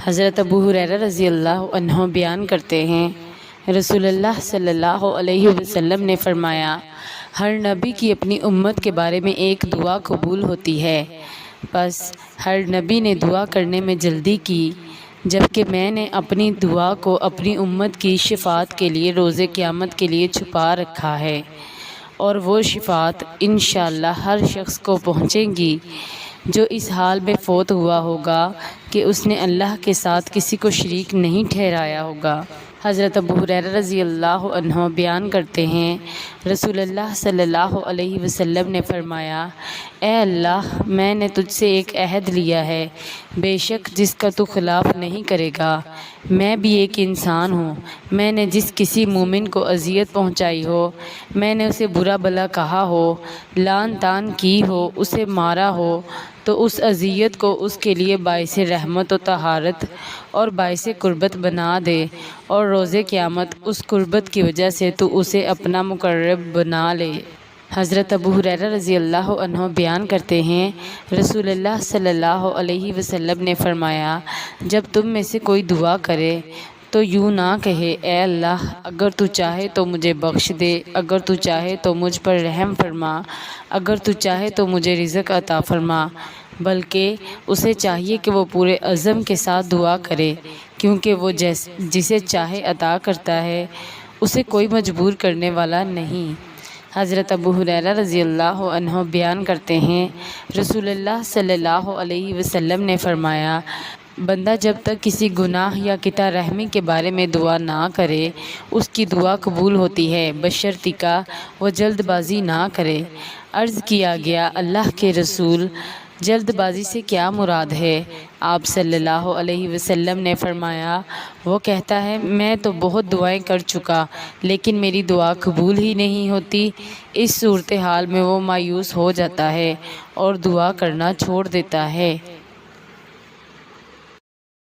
حضرت ابو ہریرہ رضی اللہ عنہ بیان کرتے ہیں، رسول اللہ صلی اللہ علیہ وسلم نے فرمایا، ہر نبی کی اپنی امت کے بارے میں ایک دعا قبول ہوتی ہے، بس ہر نبی نے دعا کرنے میں جلدی کی، جبکہ میں نے اپنی دعا کو اپنی امت کی شفاعت کے لیے روز قیامت کے لیے چھپا رکھا ہے، اور وہ شفاعت انشاءاللہ ہر شخص کو پہنچیں گی جو اس حال میں فوت ہوا ہوگا کہ اس نے اللہ کے ساتھ کسی کو شریک نہیں ٹھہرایا ہوگا۔ حضرت ابو ہریرہ رضی اللہ عنہ بیان کرتے ہیں، رسول اللہ صلی اللہ علیہ وسلم نے فرمایا، اے اللہ، میں نے تجھ سے ایک عہد لیا ہے، بے شک جس کا تو خلاف نہیں کرے گا۔ میں بھی ایک انسان ہوں، میں نے جس کسی مومن کو اذیت پہنچائی ہو، میں نے اسے برا بھلا کہا ہو، لعن طعن کی ہو، اسے مارا ہو، تو اس اذیت کو اس کے لیے باعث رحمت و طہارت اور باعث قربت بنا دے، اور روز قیامت اس قربت کی وجہ سے تو اسے اپنا مقرب بنا لے۔ حضرت ابو ہریرہ رضی اللہ عنہ بیان کرتے ہیں، رسول اللہ صلی اللہ علیہ وسلم نے فرمایا، جب تم میں سے کوئی دعا کرے تو یوں نہ کہے، اے اللہ، اگر تو چاہے تو مجھے بخش دے، اگر تو چاہے تو مجھ پر رحم فرما، اگر تو چاہے تو مجھے رزق عطا فرما، بلکہ اسے چاہیے کہ وہ پورے عزم کے ساتھ دعا کرے، کیونکہ وہ جسے چاہے عطا کرتا ہے، اسے کوئی مجبور کرنے والا نہیں۔ حضرت ابو ہریرہ رضی اللہ عنہ بیان کرتے ہیں، رسول اللہ صلی اللہ علیہ وسلم نے فرمایا، بندہ جب تک کسی گناہ یا قطع رحمی کے بارے میں دعا نہ کرے، اس کی دعا قبول ہوتی ہے، بشرطیکہ وہ جلد بازی نہ کرے۔ عرض کیا گیا، اللہ کے رسول، جلد بازی سے کیا مراد ہے؟ آپ صلی اللہ علیہ وسلم نے فرمایا، وہ کہتا ہے، میں تو بہت دعائیں کر چکا لیکن میری دعا قبول ہی نہیں ہوتی۔ اس صورتحال میں وہ مایوس ہو جاتا ہے اور دعا کرنا چھوڑ دیتا ہے۔